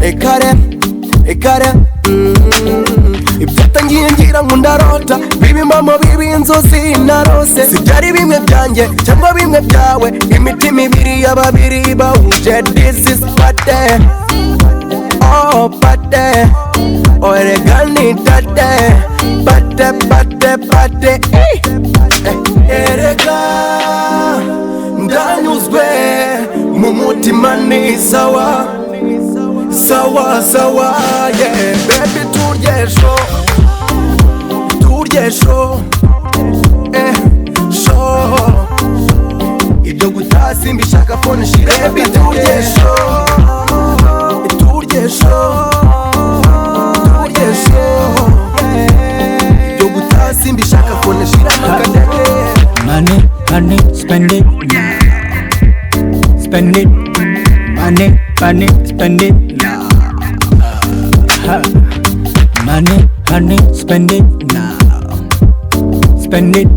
ekare ibyatangiye ngira ngo ndarota bibimamo bibi inzozi narose sibyari bimwe byanjye cyangwa bimwe byawe imitima ibiri y'ababiri bahuje this is pate oh pate oh eregani tate pate erega ndanyuzwe mu mutima ni sawa yeah baby turye show show ibyo gutasi mbishaka phone shira baby turye show ibyo gutasi mbishaka phone shira makadeke money spend it money spend it Money, spend it now. Spend it,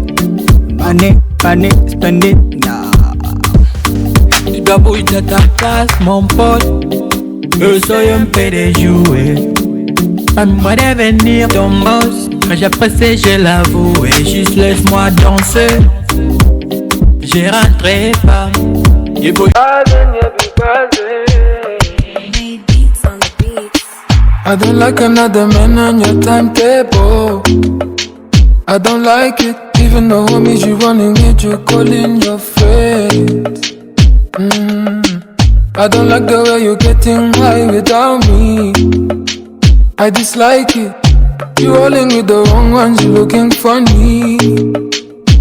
money, spend it now. Tu dois bouger de ta place, mon pote. Je soy un peu de jouer. Donne-moi des venir ton boss. Quand j'ai pressé, je l'avoue. Et juste laisse-moi danser. J'ai rentré pas. Et vous I don't like another man on your timetable. I don't like it, even the homies you running with, you calling your friends. I don't like the way you're getting high without me. I dislike it. You rolling with the wrong ones, you looking funny.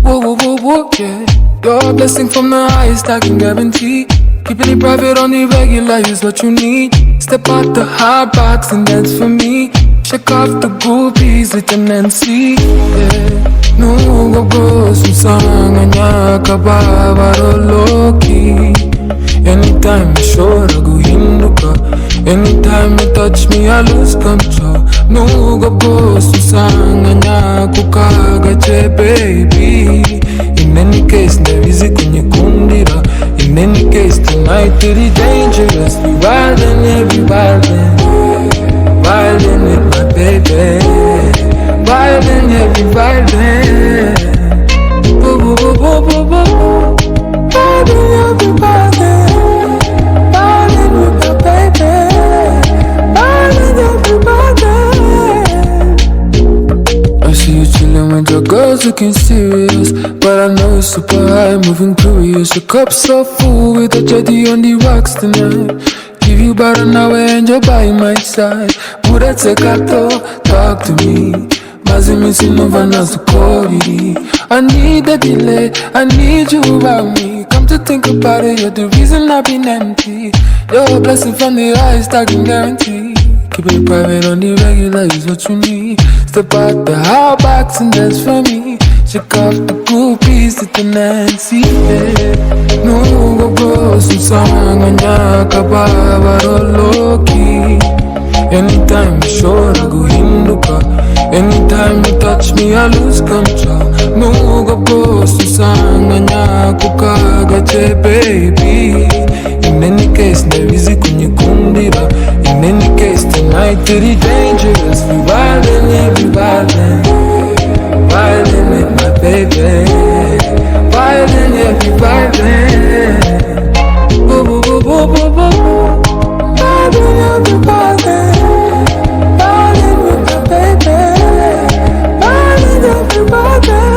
Whoa, yeah. You're a blessing from the highest, I can guarantee. Keeping it private on the regular is what you need. Step out the hot box and dance for me. Shake off the groupies with an NC. Yeah. No go susanga nyaka baba loki. Anytime you show I go hinduka. Anytime you touch me I lose control. No go susanga nyaka kagache baby. In any case nevizi kunyikundira. In any case tonight it is dangerous. We wildin', yeah, we wildin'. Wildin' with my baby. Wildin', yeah, we wildin'. Wildin', yeah, we wildin'. Wildin' with my baby. Wildin', yeah, we wildin'. I see you chillin' with your girls looking serious, but I know it's super high, moving curious. Your cup so full with a jetty on the rocks tonight. Give you about an hour and you're by my side. Pura tekato, talk to me. Mazi missing over now to call it. I need the delay, I need you around me. Come to think about it, you're the reason I've been empty. You're a blessing from the highest, I can guarantee. Keep it private on the regular is what you need. Step out the hot box and dance for me. Check out the groupies with the Nancy, yeah. No go susanga nyaka baba loki. Anytime you show I go hinduka. Anytime you touch me I lose control. No go susanga nyaka kagache baby. In any case nevizi kunyikundira. In any case tonight it is dangerous. We wildin', yeah, we wildin'. Wildin' with my baby. Wildin', yeah, we wildin'. Wildin', yeah, we wildin'. Wildin' with my baby. Wildin', yeah, we wildin'.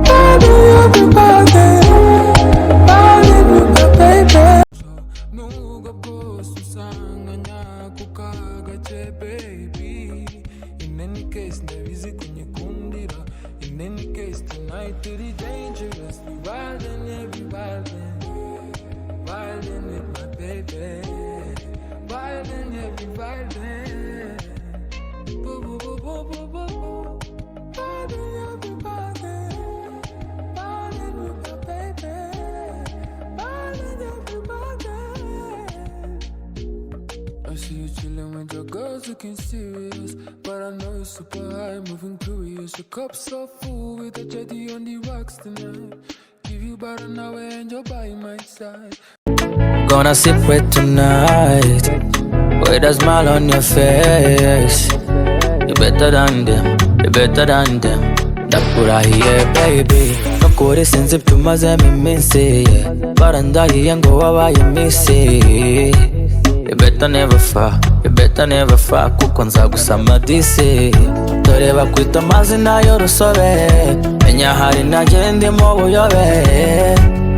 Wildin', yeah, we wildin'. Wildin' with my baby. No go susanga nyaka kagache baby. In any case, nevizi kunyikundira. In any case, tonight it is dangerous. We wildin', yeah, we wildin'. Wildin' with my baby. Wildin', yeah, we wildin'. Wildin', yeah, we wildin'. Wildin' with my baby. Wildin', yeah, we wildin'. I see you chillin' with your girls looking serious, but I know you're super high, moving curious. Your cup so full with a jetty on the rocks tonight. Give you you better now and you're by my side. Gonna sip it tonight with a smile on your face. You better than them, you better than them. Ndakurahiye baby, nukuri sinzi ibyo umazemo iminsi, barandahiye ngo wabaye misi. You better never fall, you better never fall, kuko nzagusama disi. Dore bakwita amazina y'urusobe, menya hari nanjye ndimo buyobe.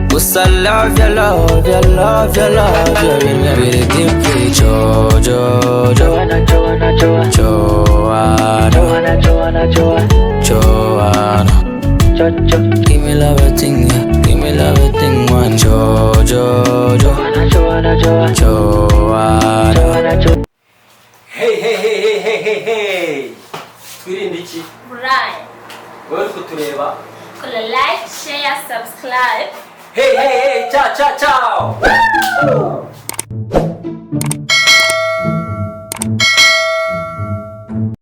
Gusa love you, love you, love you, love you, bimwe biri deeply. Joanna, Joanna, give me love a thing, yeah. Give me love a thing, one. Joanna. Hey. Twirinde iki? Brian, Wowe uri kutureba? kora like, share, subscribe. Hey, ciao.